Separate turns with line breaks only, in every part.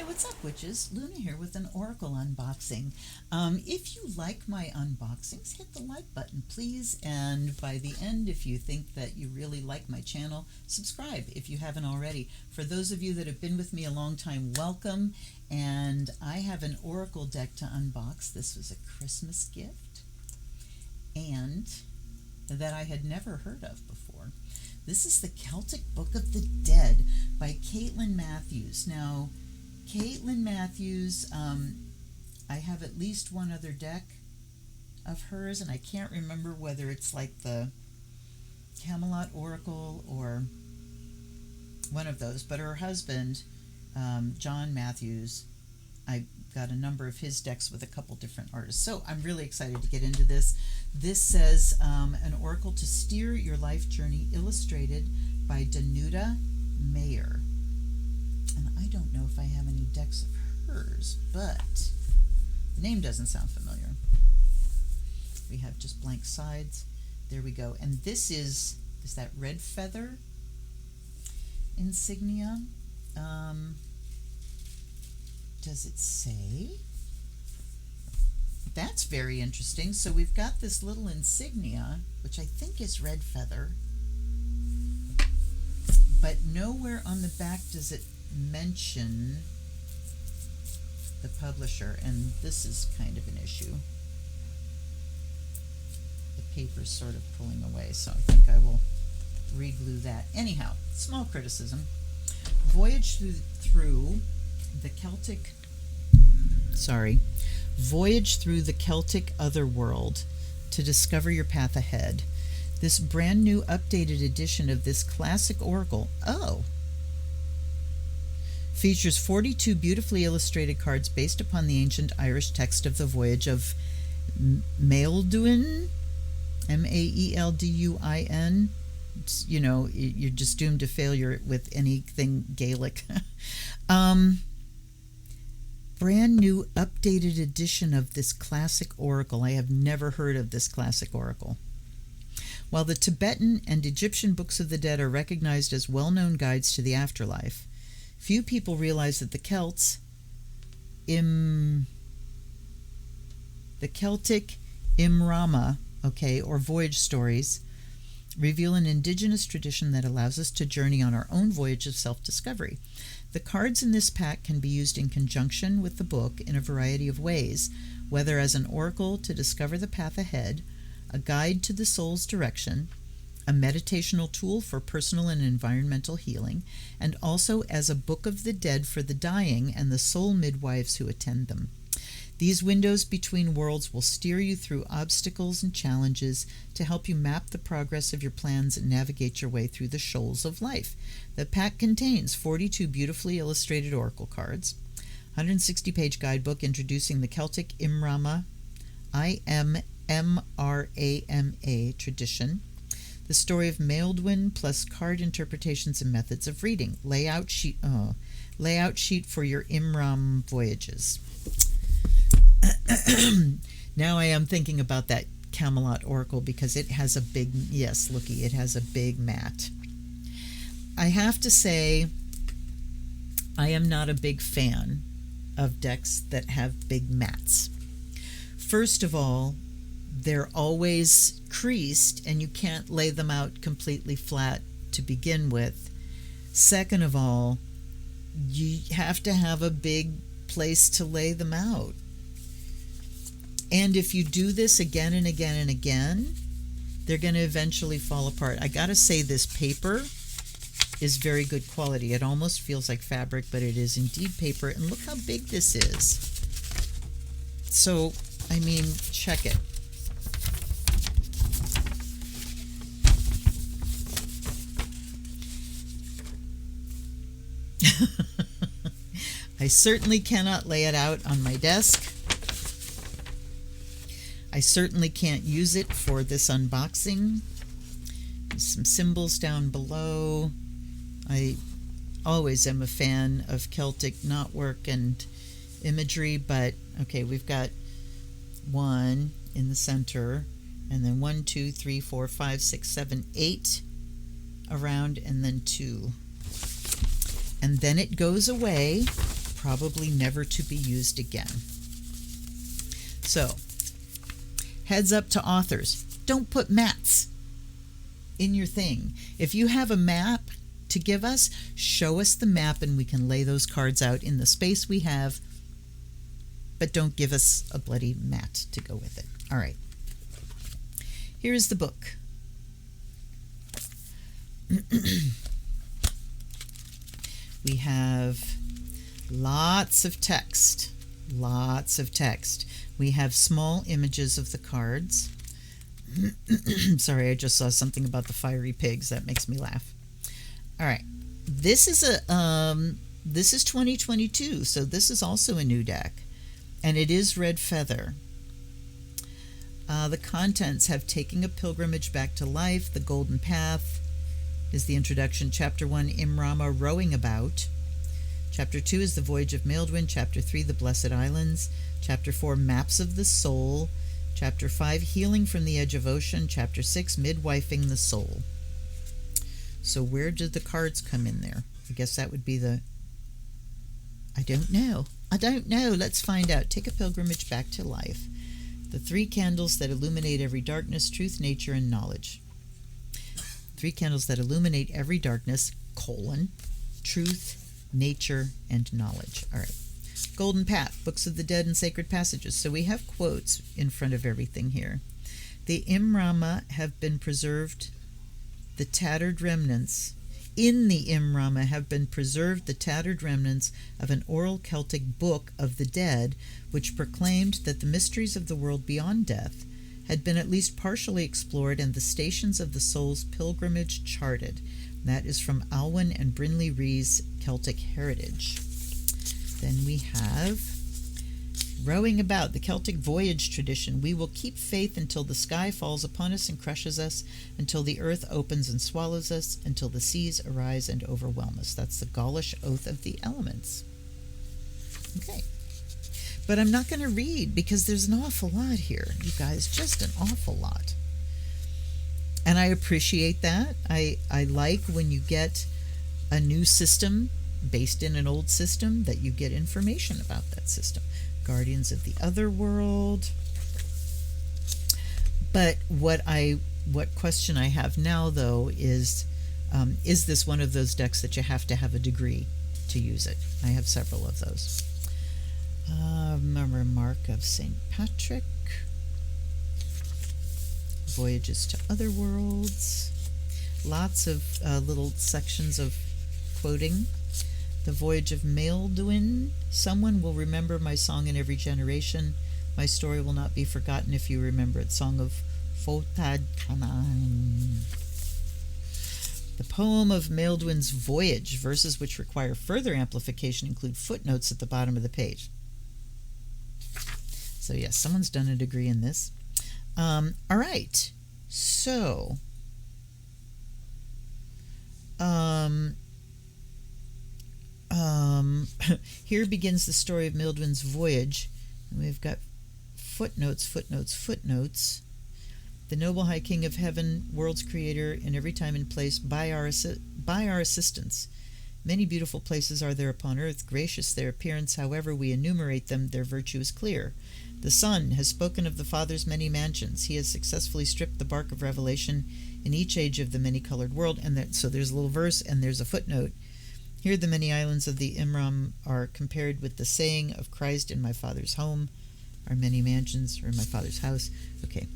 What's up, witches? Luna here with an oracle unboxing. If you like my unboxings, hit the like button, please. And by the end, if you think that you really like my channel, subscribe if you haven't already. For those of you that have been with me a long time, welcome. And I have an oracle deck to unbox. This was a Christmas gift, and that I had never heard of before. This is the Celtic Book of the Dead by Caitlin Matthews. Now, Caitlin Matthews, I have at least one other deck of hers, and I can't remember whether it's like the Camelot Oracle or one of those, but her husband, John Matthews, I got a number of his decks with a couple different artists. So I'm really excited to get into this. This says, an oracle to steer your life journey, illustrated by Danuta Mayer. And I don't know if I have any decks of hers, but the name doesn't sound familiar. We have just blank sides. There we go. And this is that red feather insignia? Does it say? That's very interesting. So we've got this little insignia, which I think is red feather, but nowhere on the back does it mention the publisher, and this is kind of an issue. The paper's sort of pulling away, so I think I will re-glue that. Anyhow, small criticism. Voyage through the Celtic otherworld to discover your path ahead. This brand new updated edition of this classic oracle, features 42 beautifully illustrated cards based upon the ancient Irish text of the voyage of Maelduin, Maelduin. You know, you're just doomed to failure with anything Gaelic. Brand new updated edition of this classic oracle. I have never heard of this classic oracle. While the Tibetan and Egyptian books of the dead are recognized as well-known guides to the afterlife, few people realize that the Celtic Imrama, or voyage stories, reveal an indigenous tradition that allows us to journey on our own voyage of self-discovery. The cards in this pack can be used in conjunction with the book in a variety of ways, whether as an oracle to discover the path ahead, a guide to the soul's direction, a meditational tool for personal and environmental healing, and also as a book of the dead for the dying and the soul midwives who attend them. These windows between worlds will steer you through obstacles and challenges to help you map the progress of your plans and navigate your way through the shoals of life. The pack contains 42 beautifully illustrated oracle cards, 160-page guidebook introducing the Celtic Imrama, I-M-M-R-A-M-A tradition, the story of Maelduin, plus card interpretations and methods of reading, layout sheet for your Imram voyages. Now I am thinking about that Camelot Oracle because it has a big, yes, looky, it has a big mat. I have to say, I am not a big fan of decks that have big mats. First of all, they're always creased and you can't lay them out completely flat to begin with. Second of all, you have to have a big place to lay them out. And if you do this again and again and again, they're going to eventually fall apart. I got to say, this paper is very good quality. It almost feels like fabric, but it is indeed paper. And look how big this is. So, I mean, check it. I certainly cannot lay it out on my desk. I certainly can't use it for this unboxing. There's some symbols down below. I always am a fan of Celtic knotwork and imagery, but okay, we've got 1 in the center, and then 1, 2, 3, 4, 5, 6, 7, 8 around, and then 2. And then it goes away probably never to be used again. So, heads up to authors. Don't put mats in your thing. If you have a map to give us, show us the map and we can lay those cards out in the space we have, but don't give us a bloody mat to go with it. All right. Here's the book. We have lots of text. Lots of text. We have small images of the cards. Sorry, I just saw something about the fiery pigs. That makes me laugh. All right. This is 2022, so this is also a new deck, and it is Red Feather. The contents have Taking a Pilgrimage Back to Life, The Golden Path is the introduction. Chapter 1, Imrama Rowing About. Chapter 2 is The Voyage of Maildwin. Chapter 3, The Blessed Islands. Chapter 4, Maps of the Soul. Chapter 5, Healing from the Edge of Ocean. Chapter 6, Midwifing the Soul. So where did the cards come in there? I guess that would be the... I don't know. Let's find out. Take a pilgrimage back to life. The 3 candles that illuminate every darkness, truth, nature, and knowledge. 3 candles that illuminate every darkness, truth, nature, and knowledge. All right. Golden Path, Books of the Dead and Sacred Passages. So we have quotes in front of everything here. The Imrama have been preserved, the tattered remnants. In the Imrama have been preserved the tattered remnants of an oral Celtic book of the dead, which proclaimed that the mysteries of the world beyond death had been at least partially explored and the stations of the soul's pilgrimage charted. That is from Alwyn and Brinley Ree's Celtic Heritage. Then we have Rowing About, the Celtic voyage tradition. We will keep faith until the sky falls upon us and crushes us, until the earth opens and swallows us, until the seas arise and overwhelm us. That's the Gaulish Oath of the Elements. Okay. But I'm not going to read because there's an awful lot here, you guys, just an awful lot. And I appreciate that. I like when you get a new system based in an old system that you get information about that system. Guardians of the Otherworld. But what question I have now, though, is this one of those decks that you have to have a degree to use it? I have several of those. A Remark of St. Patrick. Voyages to Other Worlds. Lots of little sections of quoting. The Voyage of Maildwin. Someone will remember my song in every generation. My story will not be forgotten if you remember it. Song of Fotad Kanan. The poem of Maildwin's Voyage. Verses which require further amplification include footnotes at the bottom of the page. So yes, someone's done a degree in this. All right. So, here begins the story of Maildwin's voyage. And we've got footnotes. The noble high king of heaven, world's creator, in every time and place, by our assistance. Many beautiful places are there upon earth, gracious their appearance, however we enumerate them, their virtue is clear. The Son has spoken of the Father's many mansions. He has successfully stripped the bark of revelation in each age of the many-colored world. And so there's a little verse and there's a footnote. Here the many islands of the Imram are compared with the saying of Christ, in my Father's home are many mansions, or in my Father's house. Okay.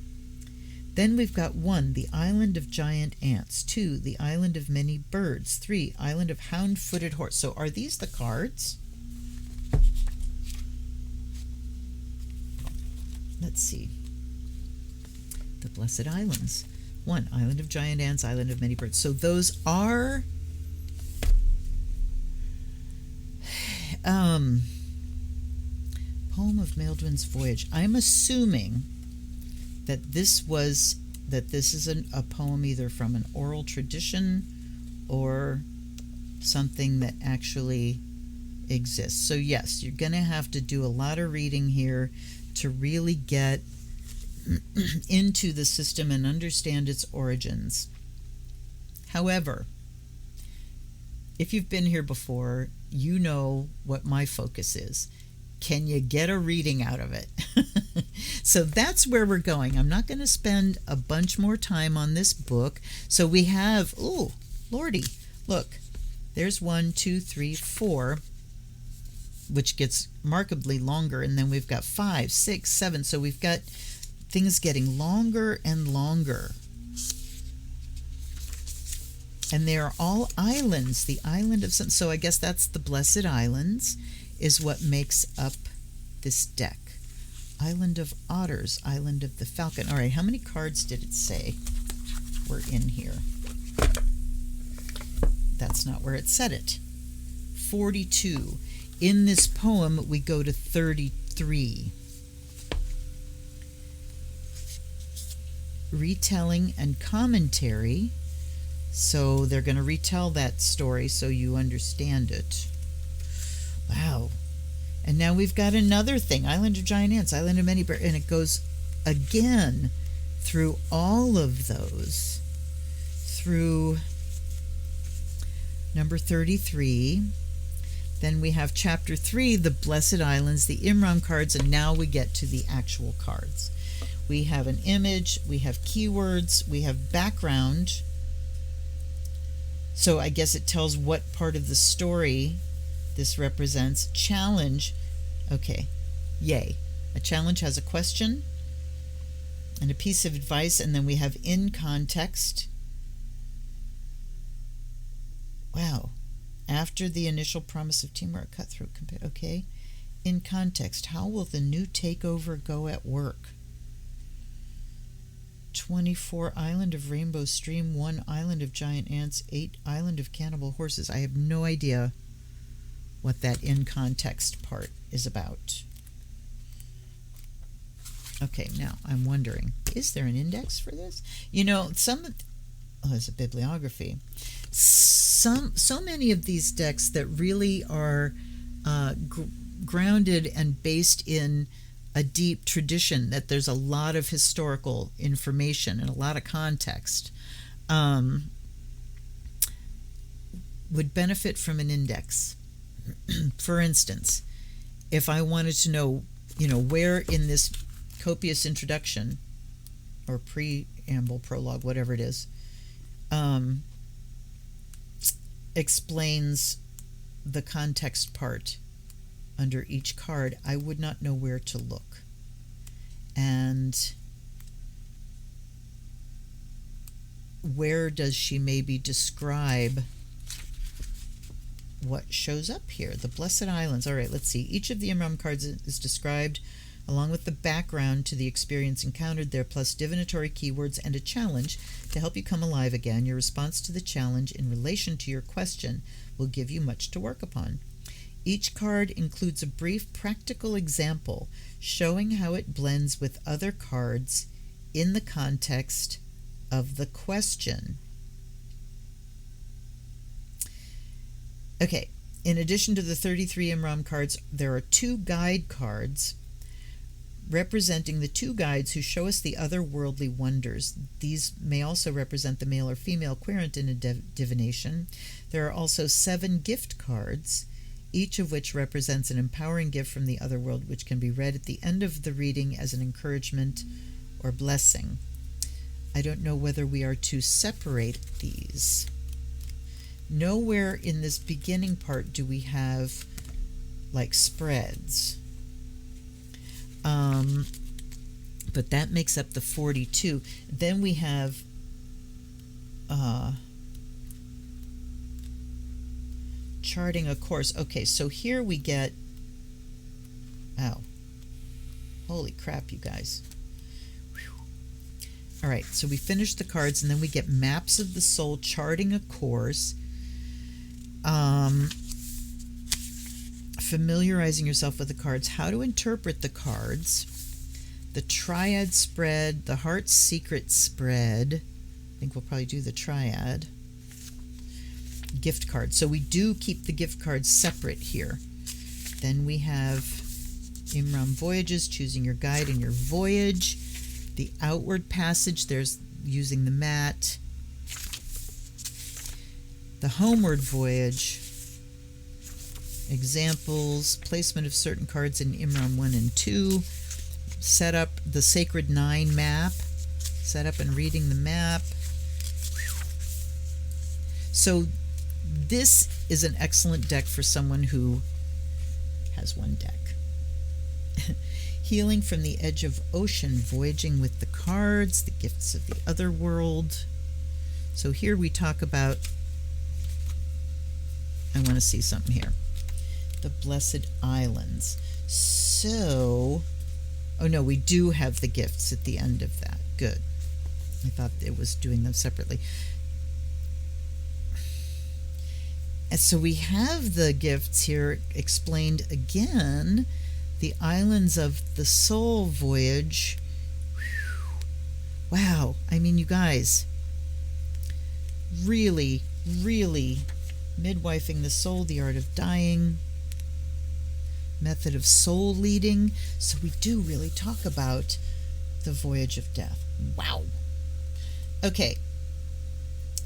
Then we've got 1, the island of giant ants. 2, the island of many birds. 3, island of hound-footed horse. So are these the cards? Let's see. The Blessed Islands. 1, island of giant ants, island of many birds. So those are poem of Maildwin's Voyage. I'm assuming that this is a poem either from an oral tradition or something that actually exists. So yes, you're going to have to do a lot of reading here to really get into the system and understand its origins. However, if you've been here before, you know what my focus is. Can you get a reading out of it? So that's where we're going. I'm not going to spend a bunch more time on this book. So we have, oh, Lordy, look, there's 1, 2, 3, 4, which gets markedly longer. And then we've got 5, 6, 7. So we've got things getting longer and longer. And they are all islands, the island of some, so I guess that's the Blessed Islands is what makes up this deck. Island of Otters, Island of the Falcon. All right, how many cards did it say were in here? That's not where it said it. 42. In this poem, we go to 33. Retelling and commentary. So they're going to retell that story so you understand it. Wow. And now we've got another thing. Island of Giant Ants, Island of Many Birds. And it goes again through all of those. Through number 33. Then we have chapter 3, the Blessed Islands, the Imram cards. And now we get to the actual cards. We have an image. We have keywords. We have background. So I guess it tells what part of the story this represents. Challenge. Okay. Yay. A challenge has a question and a piece of advice, and then we have in context. Wow. After the initial promise of teamwork, cutthroat. Okay. In context. How will the new takeover go at work? 24 Island of Rainbow Stream, 1 Island of Giant Ants, 8 Island of Cannibal Horses. I have no idea what that in context part is about. Okay, now I'm wondering, is there an index for this? You know, there's a bibliography. So many of these decks that really are grounded and based in a deep tradition, that there's a lot of historical information and a lot of context, would benefit from an index. For instance, if I wanted to know, where in this copious introduction or preamble, prologue, whatever it is, explains the context part under each card, I would not know where to look. And where does she maybe describe what shows up here? The Blessed Islands. All right, let's see. Each of the Imram cards is described along with the background to the experience encountered there, plus divinatory keywords and a challenge to help you come alive again. Your response to the challenge in relation to your question will give you much to work upon. Each card includes a brief practical example showing how it blends with other cards in the context of the question. Okay, in addition to the 33 Imram cards, there are 2 guide cards representing the 2 guides who show us the otherworldly wonders. These may also represent the male or female querent in a divination. There are also 7 gift cards, each of which represents an empowering gift from the other world, which can be read at the end of the reading as an encouragement or blessing. I don't know whether we are to separate these. Nowhere in this beginning part do we have like spreads. But that makes up the 42. Then we have charting a course. Okay, so here we get, wow, holy crap, you guys. Whew. All right, so we finished the cards, and then we get maps of the soul, charting a course, familiarizing yourself with the cards, how to interpret the cards, the triad spread, the heart's secret spread. I think we'll probably do the triad. Gift cards. So we do keep the gift cards separate here. Then we have Imram Voyages, choosing your guide and your voyage. The outward passage, there's using the mat. The homeward voyage. Examples, placement of certain cards in Imram 1 and 2, set up the Sacred 9 map, set up and reading the map. So this is an excellent deck for someone who has one deck. Healing from the Edge of Ocean, voyaging with the cards, the gifts of the other world. So here we talk about, I want to see something here. The Blessed Islands. So, oh no, we do have the gifts at the end of that. Good. I thought it was doing them separately. And so we have the gifts here explained again. The Islands of the Soul voyage. Whew. Wow. I mean, you guys, really, really midwifing the soul, the art of dying, method of soul leading. So we do really talk about the voyage of death. Wow. Okay.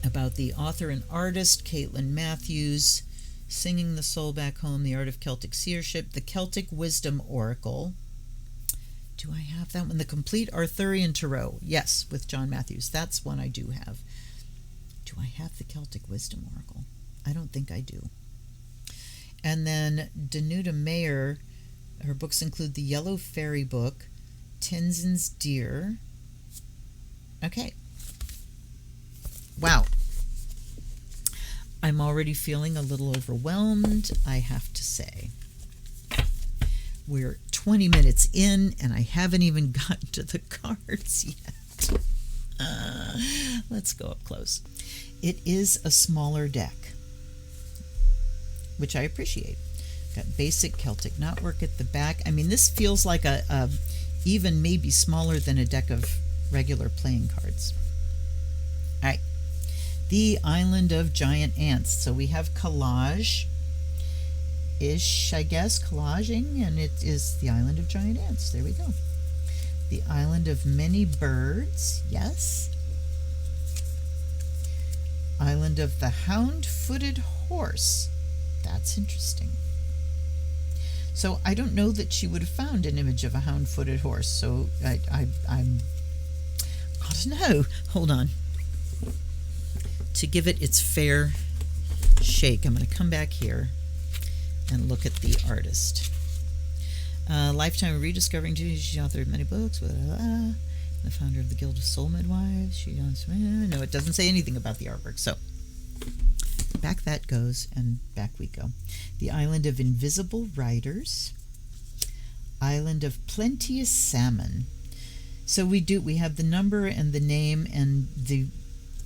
About the author and artist, Caitlin Matthews, Singing the Soul Back Home, The Art of Celtic Seership, The Celtic Wisdom Oracle. Do I have that one? The Complete Arthurian Tarot. Yes, with John Matthews. That's one I do have. Do I have the Celtic Wisdom Oracle? I don't think I do. And then Danuta Mayer, her books include The Yellow Fairy Book, Tenzin's Deer. Okay. Wow. I'm already feeling a little overwhelmed, I have to say. We're 20 minutes in, and I haven't even gotten to the cards yet. Let's go up close. It is a smaller deck, which I appreciate. Got basic Celtic knotwork at the back. I mean, this feels like a even maybe smaller than a deck of regular playing cards. All right. The Island of Giant Ants. So we have collage-ish, I guess, collaging, and it is the Island of Giant Ants. There we go. The Island of Many Birds. Yes. Island of the Hound-Footed Horse. That's interesting. So I don't know that she would have found an image of a hound-footed horse. So I don't know. Hold on. To give it its fair shake, I'm going to come back here and look at the artist. Lifetime of rediscovering too. She's the author of many books. Blah, blah, blah. The founder of the Guild of Soul Midwives. She does. No, it doesn't say anything about the artwork. So back that goes, and back we go. The Island of Invisible Riders. Island of Plenteous Salmon. So we have the number and the name and the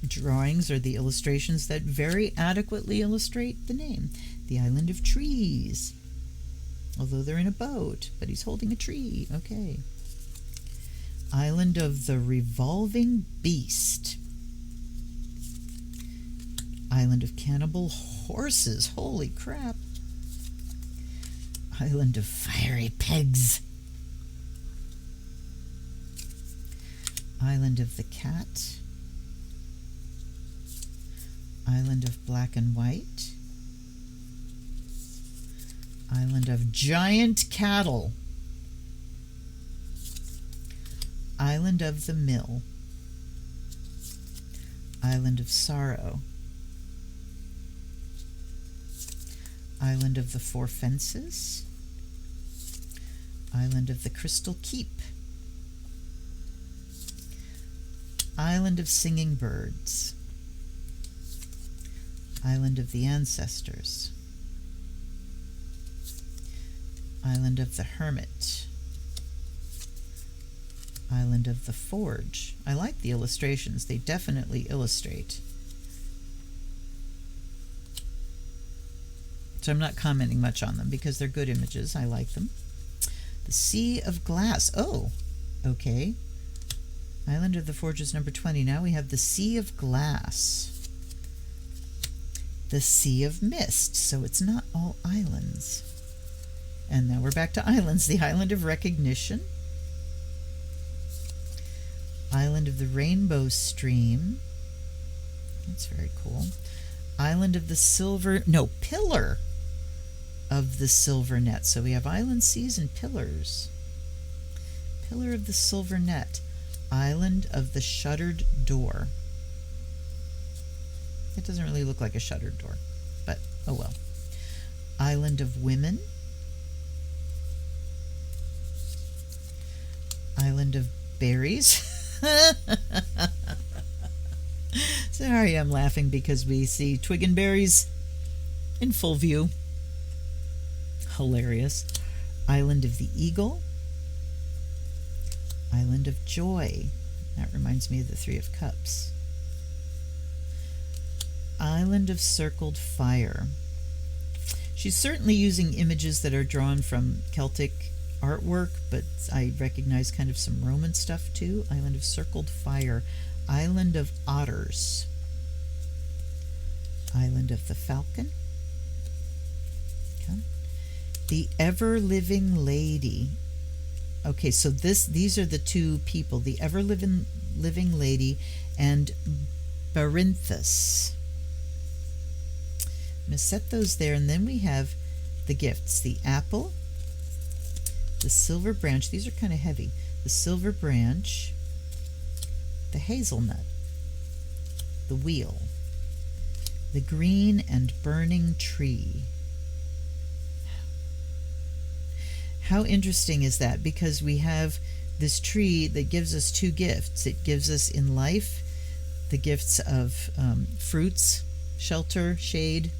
drawings or the illustrations that very adequately illustrate the name. The Island of Trees. Although they're in a boat, but he's holding a tree. Okay. Island of the Revolving Beast. Island of Cannibal Horses. Holy crap. Island of Fiery Pegs. Island of the Cat. Island of Black and White. Island of Giant Cattle. Island of the Mill. Island of Sorrow. Island of the Four Fences. Island of the Crystal Keep. Island of Singing Birds. Island of the Ancestors. Island of the Hermit. Island of the Forge. I like the illustrations. They definitely illustrate. So I'm not commenting much on them because they're good images. I like them. The Sea of Glass. Oh, okay. Island of the Forge is number 20. Now we have the Sea of Glass. The Sea of Mist. So it's not all islands. And now we're back to islands. The Island of Recognition. Island of the Rainbow Stream. That's very cool. Island of the Silver... No, Pillar. of the silver net. So we have island, seas, and pillars. Pillar of the silver net. Island of the shuttered door. It doesn't really look like a shuttered door, but oh well. Island of women. Island of berries. Sorry, I'm laughing because we see twig and berries in full view. Hilarious. Island of the eagle. Island of joy. That reminds me of the Three of Cups. Island of circled fire. She's certainly using images that are drawn from Celtic artwork, but I recognize kind of some Roman stuff too. Island of circled fire. Island of otters. Island of the falcon. Okay. The ever-living lady. Okay, so these are the two people, the ever-living lady and Barinthus. I'm going to set those there, and then we have the gifts. The apple, the silver branch. These are kind of heavy. The silver branch, the hazelnut, the wheel, the green and burning tree. How interesting is that? Because we have this tree that gives us two gifts. It gives us in life the gifts of fruits, shelter, shade,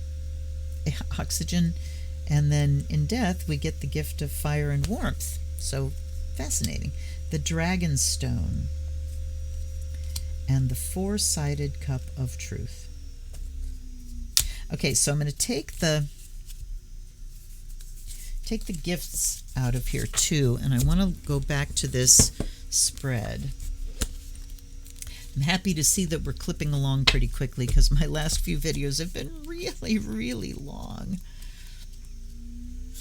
oxygen, and then in death we get the gift of fire and warmth. So fascinating. The dragon stone and the four-sided cup of truth. Okay, so I'm going to take the gifts out of here too, and I want to go back to this spread. I'm happy to see that we're clipping along pretty quickly because my last few videos have been really, really long.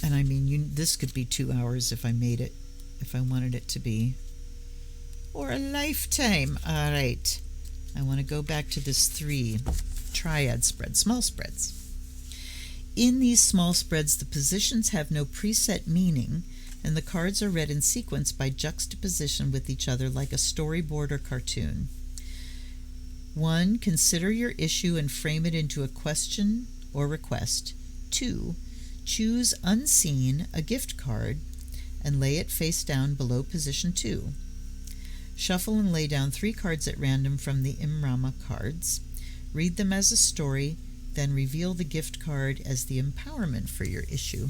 And I mean, this could be 2 hours if I made it, if I wanted it to be, or a lifetime. All right, I want to go back to this 3 triad spread, small spreads. In these small spreads, the positions have no preset meaning, and the cards are read in sequence by juxtaposition with each other like a storyboard or cartoon. 1. Consider your issue and frame it into a question or request. 2. Choose unseen a gift card and lay it face down below position 2. Shuffle and lay down 3 cards at random from the Imrama cards. Read them as a story, then reveal the gift card as the empowerment for your issue.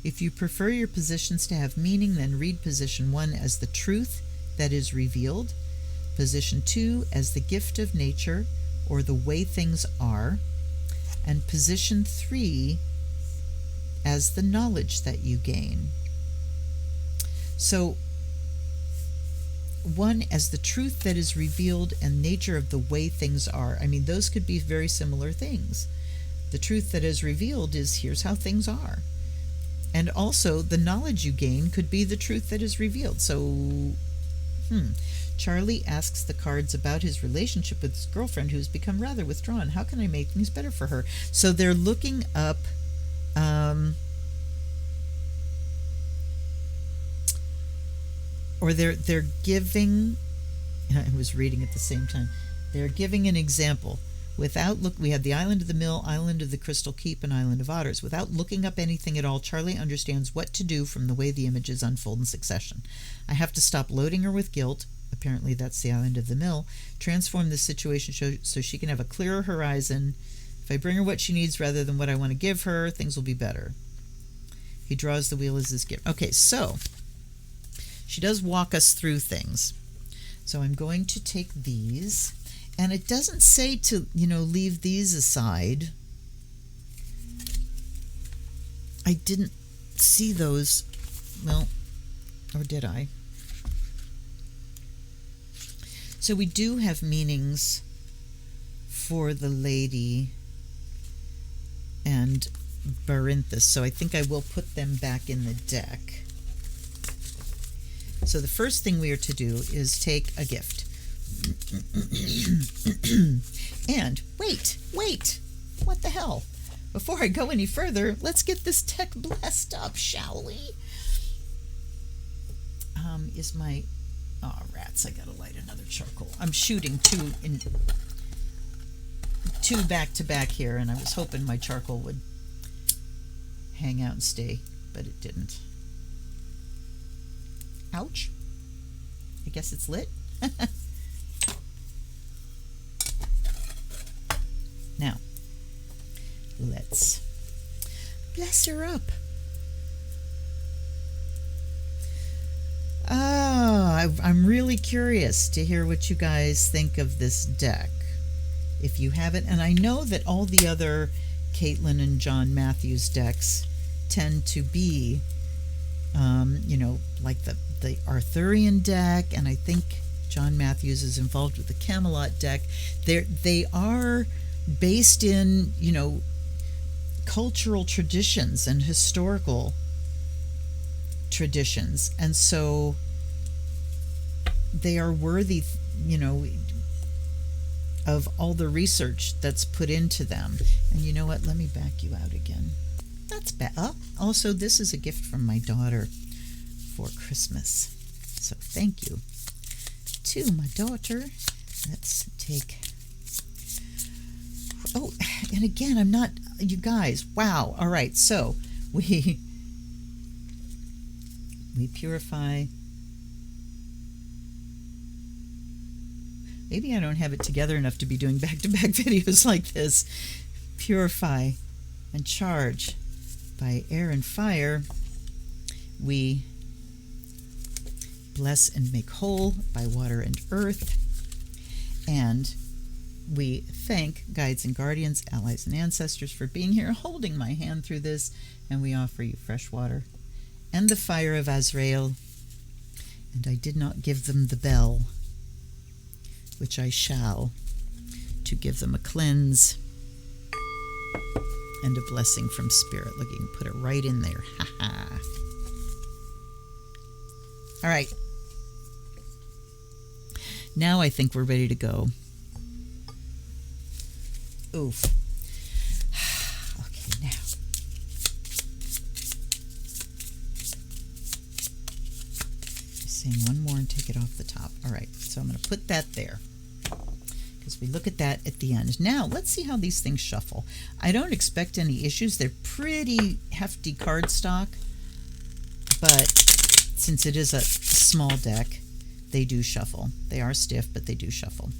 If you prefer your positions to have meaning, then read position 1 as the truth that is revealed, position 2 as the gift of nature or the way things are, and position 3 as the knowledge that you gain. So 1 as the truth that is revealed and nature of the way things are. I mean, those could be very similar things. The truth that is revealed is here's how things are. And also the knowledge you gain could be the truth that is revealed. So, Charlie asks the cards about his relationship with his girlfriend, who's become rather withdrawn. How can I make things better for her? So they're looking up or they're giving, I was reading at the same time, they're giving an example. We have the Island of the Mill, Island of the Crystal Keep, and Island of Otters. Without looking up anything at all, Charlie understands what to do from the way the images unfold in succession. I have to stop loading her with guilt. Apparently that's the Island of the Mill. Transform this situation so she can have a clearer horizon. If I bring her what she needs rather than what I want to give her, things will be better. He draws the wheel as his gift. Okay, so she does walk us through things. So I'm going to take these. And it doesn't say to, leave these aside. I didn't see those. Well, or did I? So we do have meanings for the lady and Barinthus. So I think I will put them back in the deck. So the first thing we are to do is take a gift. And wait, what the hell? before I go any further, let's get this deck blessed up, shall we? Is my... Oh, rats, I gotta light another charcoal. I'm shooting two back to back here, and I was hoping my charcoal would hang out and stay, but it didn't. Ouch. I guess it's lit. Now, let's bless her up. Oh, I'm really curious to hear what you guys think of this deck, if you have it. And I know that all the other Caitlin and John Matthews decks tend to be, you know, like the Arthurian deck, and I think John Matthews is involved with the Camelot deck. They are based in, you know, cultural traditions and historical traditions, and so they are worthy, you know, of all the research that's put into them. And you know what, let me back you out again. That's better. Also, this is a gift from my daughter for Christmas, so thank you to my daughter. Let's take... Oh, and again, I'm not... You guys, wow. All right, so we purify. Maybe I don't have it together enough to be doing back-to-back videos like this. Purify and charge by air and fire. We bless and make whole by water and earth. And we thank guides and guardians, allies and ancestors for being here, holding my hand through this. And we offer you fresh water and the fire of Azrael. And I did not give them the bell, which I shall, to give them a cleanse and a blessing from Spirit. Look, you can put it right in there. Ha ha. All right. Now I think we're ready to go. Oof. Okay, now. Just saying one more and take it off the top. All right, so I'm going to put that there, because we look at that at the end. Now, let's see how these things shuffle. I don't expect any issues. They're pretty hefty cardstock, but since it is a small deck, they do shuffle. They are stiff, but they do shuffle.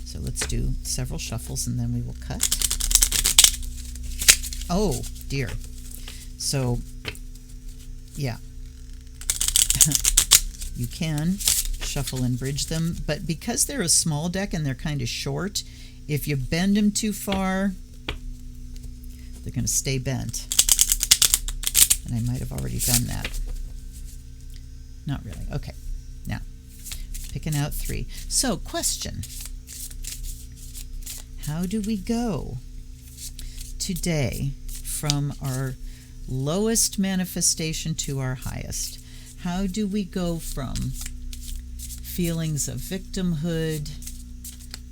So let's do several shuffles, and then we will cut. Oh, dear. So, yeah. You can shuffle and bridge them, but because they're a small deck and they're kind of short, if you bend them too far, they're going to stay bent. And I might have already done that. Not really. Okay. Now, picking out 3. So, question. How do we go today from our lowest manifestation to our highest? How do we go from feelings of victimhood,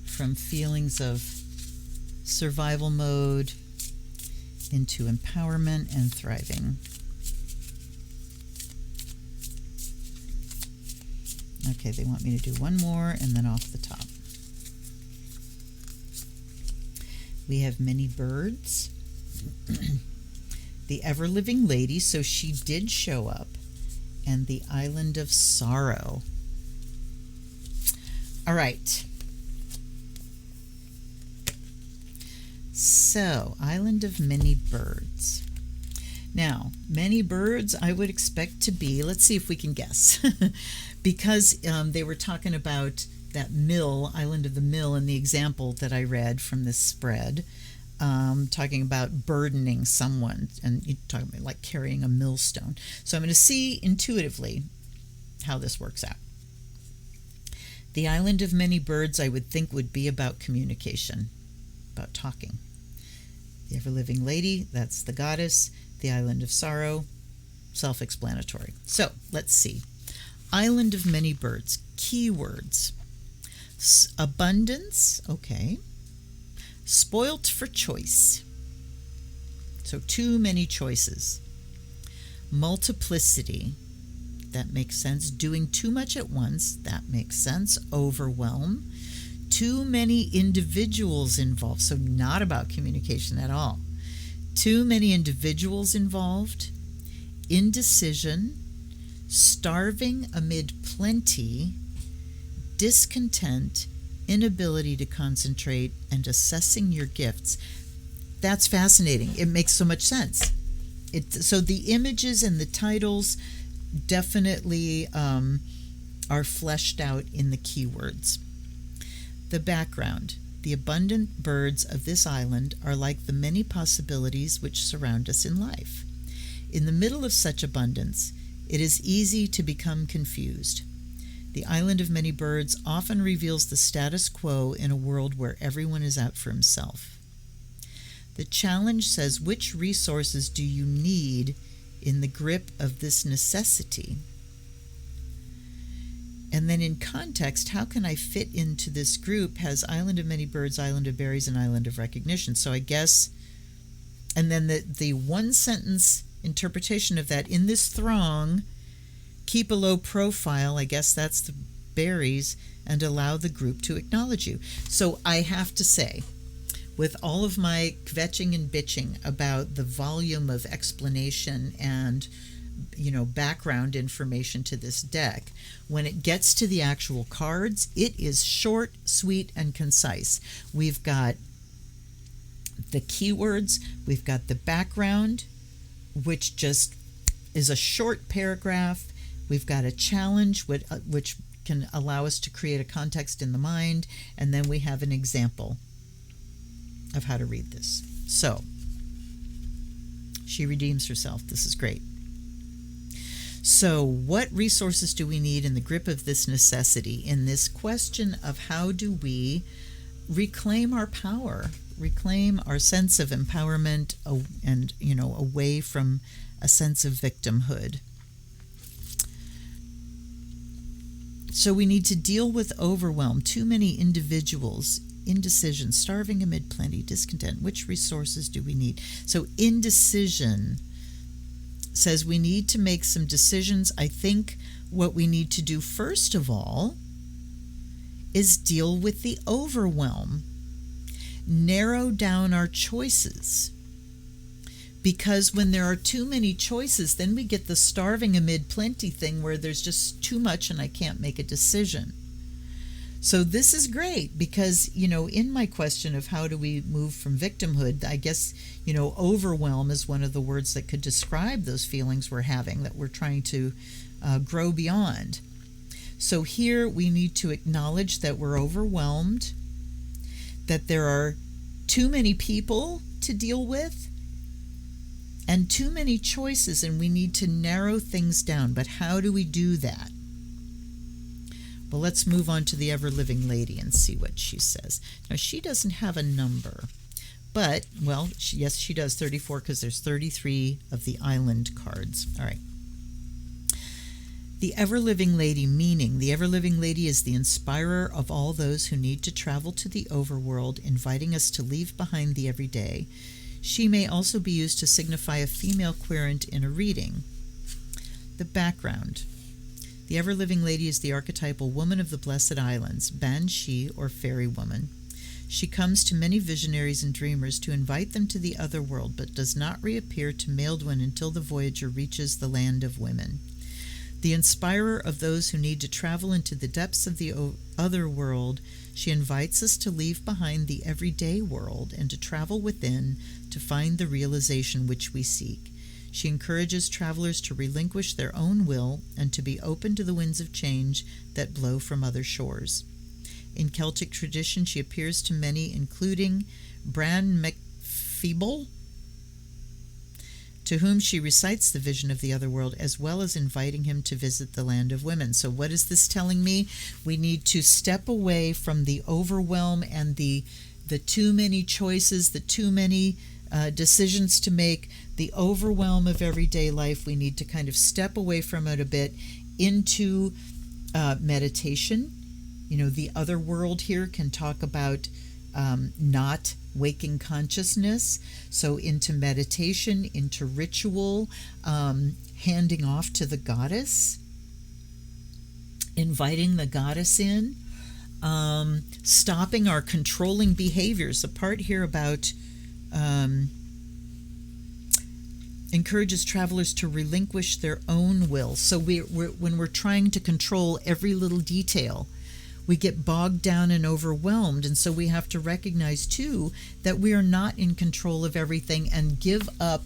from feelings of survival mode, into empowerment and thriving? Okay, they want me to do one more and then off the top. We have many birds. The ever-living lady, so she did show up. And the island of sorrow. All right. So, island of many birds. Now, many birds I would expect to be, let's see if we can guess. Because they were talking about that mill, Island of the Mill, in the example that I read from this spread, talking about burdening someone, and you're talking about like carrying a millstone. So I'm going to see intuitively how this works out. The Island of Many Birds, I would think, would be about communication, about talking. The ever-living lady, that's the goddess. The Island of Sorrow, self-explanatory. So let's see. Island of Many Birds, keywords. Abundance, okay. Spoilt for choice. So too many choices. Multiplicity, that makes sense. Doing too much at once, that makes sense. Overwhelm. Too many individuals involved, so not about communication at all. Too many individuals involved. Indecision. Starving amid plenty. Discontent. Inability to concentrate, and assessing your gifts. That's fascinating. It makes so much sense. So the images and the titles definitely are fleshed out in the keywords. The background. The abundant birds of this island are like the many possibilities which surround us in life. In the middle of such abundance, it is easy to become confused. The island of many birds often reveals the status quo in a world where everyone is out for himself. The challenge says, which resources do you need in the grip of this necessity? And then in context, how can I fit into this group? Has island of many birds, island of berries, and island of recognition. So I guess, and then the one sentence interpretation of that, in this throng, keep a low profile, I guess that's the berries, and allow the group to acknowledge you. So I have to say, with all of my kvetching and bitching about the volume of explanation and background information to this deck, when it gets to the actual cards, it is short, sweet, and concise. We've got the keywords, we've got the background, which just is a short paragraph. We've got a challenge, which can allow us to create a context in the mind, and then we have an example of how to read this. So, she redeems herself. This is great. So, what resources do we need in the grip of this necessity, in this question of how do we reclaim our power, reclaim our sense of empowerment, and, away from a sense of victimhood? So we need to deal with overwhelm, too many individuals, indecision, starving amid plenty, discontent. Which resources do we need? So indecision says we need to make some decisions. I think what we need to do first of all is deal with the overwhelm. Narrow down our choices. Because when there are too many choices, then we get the starving amid plenty thing where there's just too much and I can't make a decision. So this is great because, in my question of how do we move from victimhood, I guess, overwhelm is one of the words that could describe those feelings we're having that we're trying to grow beyond. So here we need to acknowledge that we're overwhelmed, that there are too many people to deal with, and too many choices, and we need to narrow things down. But how do we do that? Well, let's move on to the ever-living lady and see what she says. Now, she doesn't have a number, but, well, yes, she does, 34, because there's 33 of the island cards. All right. The ever-living lady, meaning the ever-living lady is the inspirer of all those who need to travel to the overworld, inviting us to leave behind the everyday. She may also be used to signify a female querent in a reading. The background. The ever-living lady is the archetypal woman of the Blessed Islands, banshee or fairy woman. She comes to many visionaries and dreamers to invite them to the other world, but does not reappear to Maildwin until the voyager reaches the land of women. The inspirer of those who need to travel into the depths of the other world, she invites us to leave behind the everyday world and to travel within to find the realization which we seek. She encourages travelers to relinquish their own will and to be open to the winds of change that blow from other shores. In Celtic tradition, she appears to many, including Bran MacFeeble, to whom she recites the vision of the other world, as well as inviting him to visit the land of women. So what is this telling me? We need to step away from the overwhelm and the too many choices, the too many decisions to make, the overwhelm of everyday life. We need to kind of step away from it a bit into meditation. The other world here can talk about not waking consciousness. So into meditation, into ritual, handing off to the goddess, inviting the goddess in, stopping our controlling behaviors. The part here about encourages travelers to relinquish their own will. So when we're trying to control every little detail, we get bogged down and overwhelmed. And so we have to recognize, too, that we are not in control of everything and give up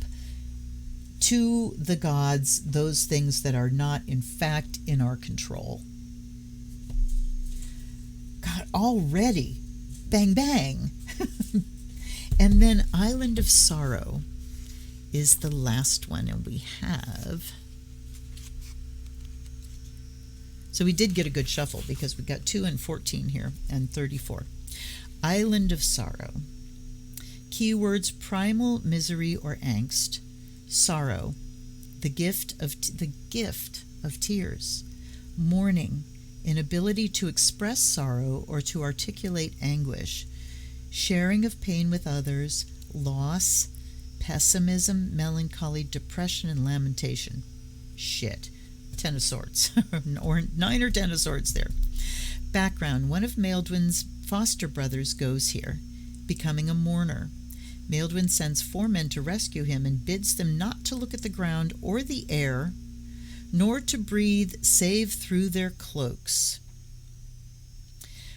to the gods those things that are not, in fact, in our control. God, already. Bang, bang. And then Island of Sorrow is the last one, and we have... So we did get a good shuffle because we got 2 and 14 here, and 34. Island of Sorrow. Keywords: primal misery or angst, sorrow, the gift of tears, mourning, inability to express sorrow or to articulate anguish, sharing of pain with others, loss, pessimism, melancholy, depression, and lamentation. Shit. 10 of Swords, or 9 or 10 of Swords there. Background: one of Maildwin's foster brothers goes here, becoming a mourner. Maildwin sends 4 men to rescue him and bids them not to look at the ground or the air, nor to breathe save through their cloaks.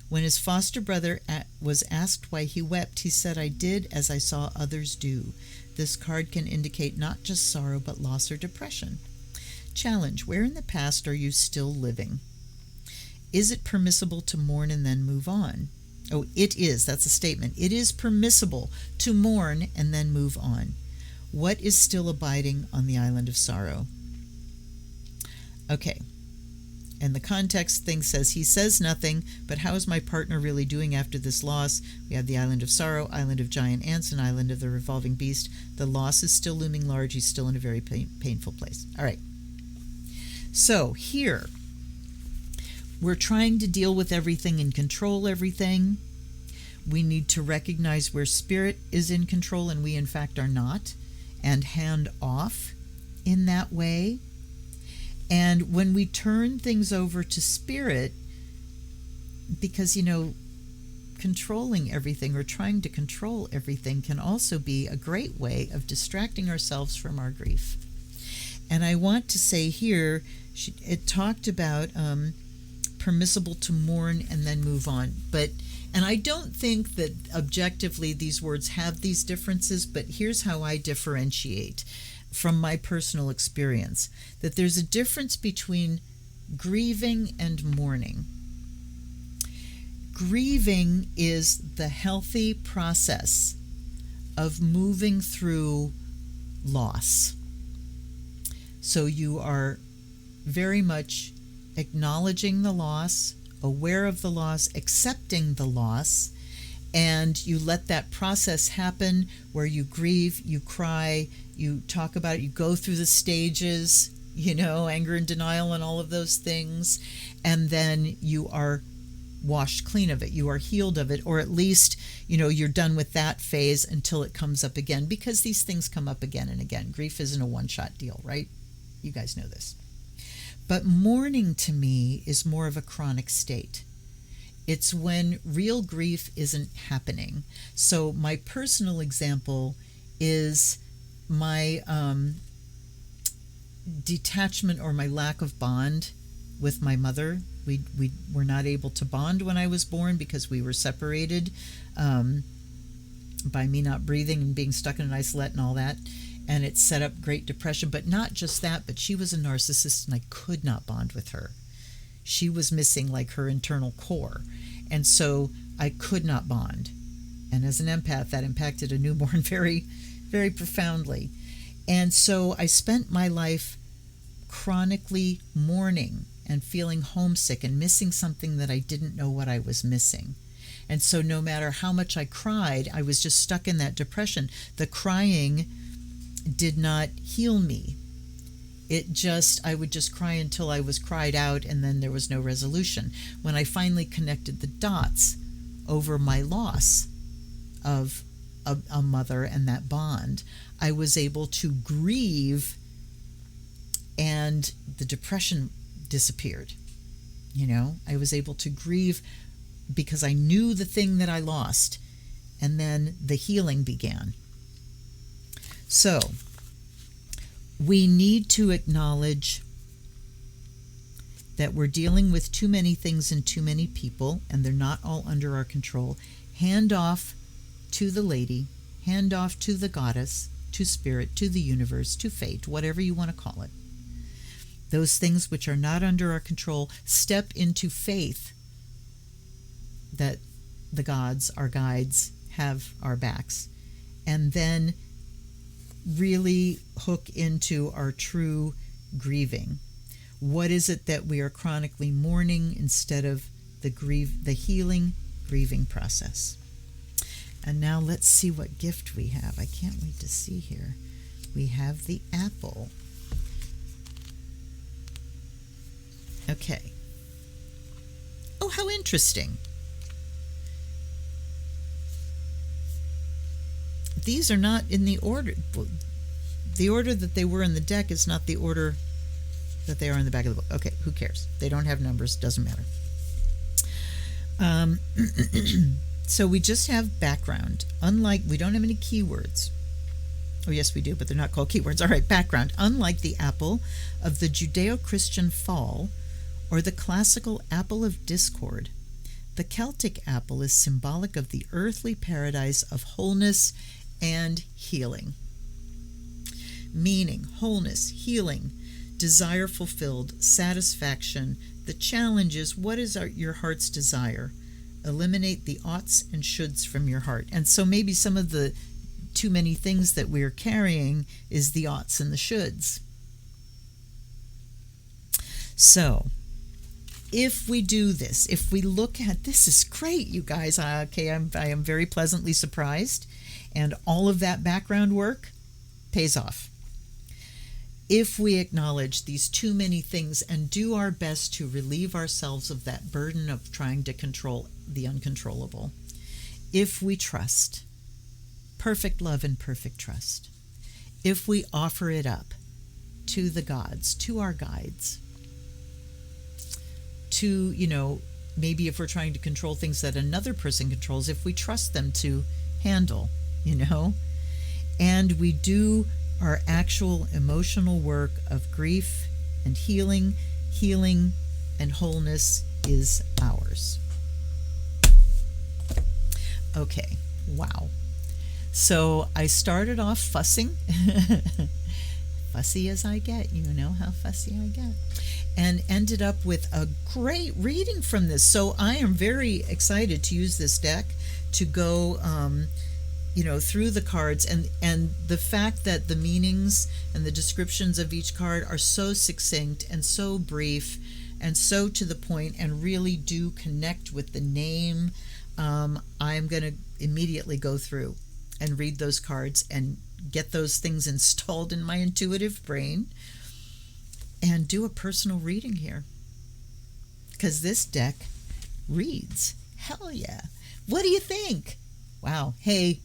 When his foster brother was asked why he wept, he said, "I did as I saw others do." This card can indicate not just sorrow, but loss or depression. Challenge: where in the past are you still living? Is it permissible to mourn and then move on? Oh, it is. That's a statement. It is permissible to mourn and then move on. What is still abiding on the Island of Sorrow? Okay. And the context thing says, he says nothing, but how is my partner really doing after this loss? We have the Island of Sorrow, Island of Giant Ants, and Island of the Revolving Beast. The loss is still looming large. He's still in a very painful place. All right. So here, we're trying to deal with everything and control everything. We need to recognize where spirit is in control and we in fact are not, and hand off in that way. And when we turn things over to spirit, because, controlling everything or trying to control everything can also be a great way of distracting ourselves from our grief. And I want to say here, it talked about permissible to mourn and then move on. And I don't think that objectively these words have these differences, but here's how I differentiate from my personal experience, that there's a difference between grieving and mourning. Grieving is the healthy process of moving through loss. So you are very much acknowledging the loss, aware of the loss, accepting the loss, and you let that process happen where you grieve, you cry, you talk about it, you go through the stages, anger and denial and all of those things, and then you are washed clean of it. You are healed of it, or at least, you're done with that phase until it comes up again, because these things come up again and again. Grief isn't a one-shot deal, right? You guys know this. But mourning to me is more of a chronic state. It's when real grief isn't happening. So my personal example is my detachment or my lack of bond with my mother. We were not able to bond when I was born because we were separated by me not breathing and being stuck in an isolette and all that. And it set up Great Depression. But not just that, but she was a narcissist and I could not bond with her. She was missing like her internal core. And so I could not bond. And as an empath, that impacted a newborn very, very profoundly. And so I spent my life chronically mourning and feeling homesick and missing something that I didn't know what I was missing. And so no matter how much I cried, I was just stuck in that depression. The crying did not heal me. I would just cry until I was cried out, and then there was no resolution. When I finally connected the dots over my loss, of a mother and that bond. I was able to grieve, and the depression disappeared. I was able to grieve because I knew the thing that I lost, and then the healing began. So we need to acknowledge that we're dealing with too many things and too many people, and they're not all under our control. Hand off to the lady, hand off to the goddess, to spirit, to the universe, to fate, whatever you want to call it. Those things which are not under our control, step into faith that the gods, our guides, have our backs, and then really hook into our true grieving. What is it that we are chronically mourning instead of the healing grieving process? And now let's see what gift we have. I can't wait to see here. We have the apple. Okay. Oh, how interesting. These are not in the order. The order that they were in the deck is not the order that they are in the back of the book. Okay, who cares? They don't have numbers. Doesn't matter. So we just have background. We don't have any keywords. Oh, yes, we do, but they're not called keywords. All right, background. Unlike the apple of the Judeo-Christian fall or the classical apple of discord, the Celtic apple is symbolic of the earthly paradise of wholeness and healing. Meaning, wholeness, healing, desire fulfilled, satisfaction. The challenge is, what is your heart's desire? Eliminate the oughts and shoulds from your heart. And so maybe some of the too many things that we're carrying is the oughts and the shoulds. So if we do this, if we look at this, is great, you guys. Okay, I am very pleasantly surprised, and all of that background work pays off. If we acknowledge these too many things and do our best to relieve ourselves of that burden of trying to control the uncontrollable, if we trust, perfect love and perfect trust, if we offer it up to the gods, to our guides, to, maybe if we're trying to control things that another person controls, if we trust them to handle, and we do our actual emotional work of grief and healing and wholeness is ours. Okay, wow. So I started off fussing, fussy as I get, you know how fussy I get, and ended up with a great reading from this. So I am very excited to use this deck to go through the cards, and the fact that the meanings and the descriptions of each card are so succinct and so brief and so to the point and really do connect with the name. I'm going to immediately go through and read those cards and get those things installed in my intuitive brain and do a personal reading here, because this deck reads. Hell yeah. What do you think? Wow. Hey,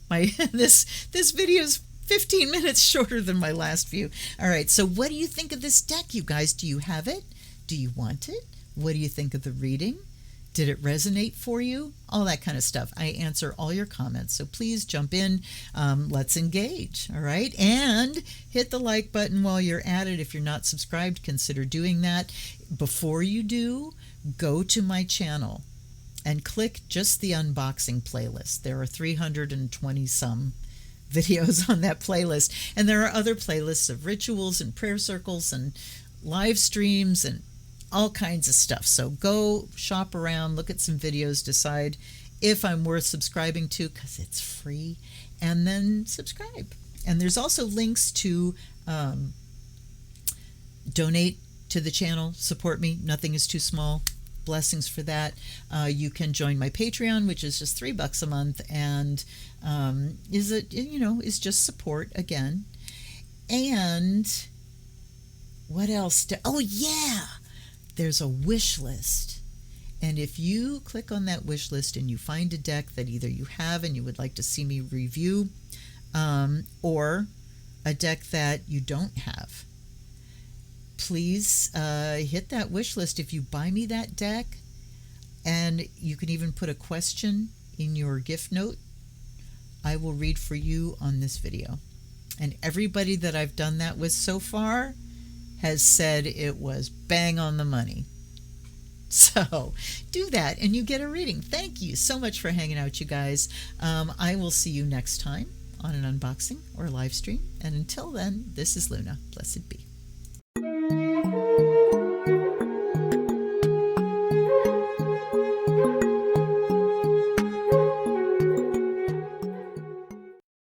this video is 15 minutes shorter than my last view. All right, so what do you think of this deck, you guys? Do you have it? Do you want it? What do you think of the reading? Did it resonate for you? All that kind of stuff. I answer all your comments, so please jump in. Let's engage, all right? And hit the like button while you're at it. If you're not subscribed, consider doing that. Before you do, go to my channel and click just the unboxing playlist. There are 320 some videos on that playlist, and there are other playlists of rituals and prayer circles and live streams and all kinds of stuff. So go shop around, look at some videos, decide if I'm worth subscribing to, because it's free, and then subscribe. And there's also links to donate to the channel, support me. Nothing is too small. Blessings for that. You can join my Patreon, which is just $3 a month, and is just support again. And what else? Oh yeah, there's a wish list, And if you click on that wish list and you find a deck that either you have and you would like to see me review, or a deck that you don't have, please hit that wish list. If you buy me that deck, and you can even put a question in your gift note, I will read for you on this video. And everybody that I've done that with so far has said it was bang on the money. So do that and you get a reading. Thank you so much for hanging out, you guys. I will see you next time on an unboxing or live stream. And until then, this is Luna. Blessed be.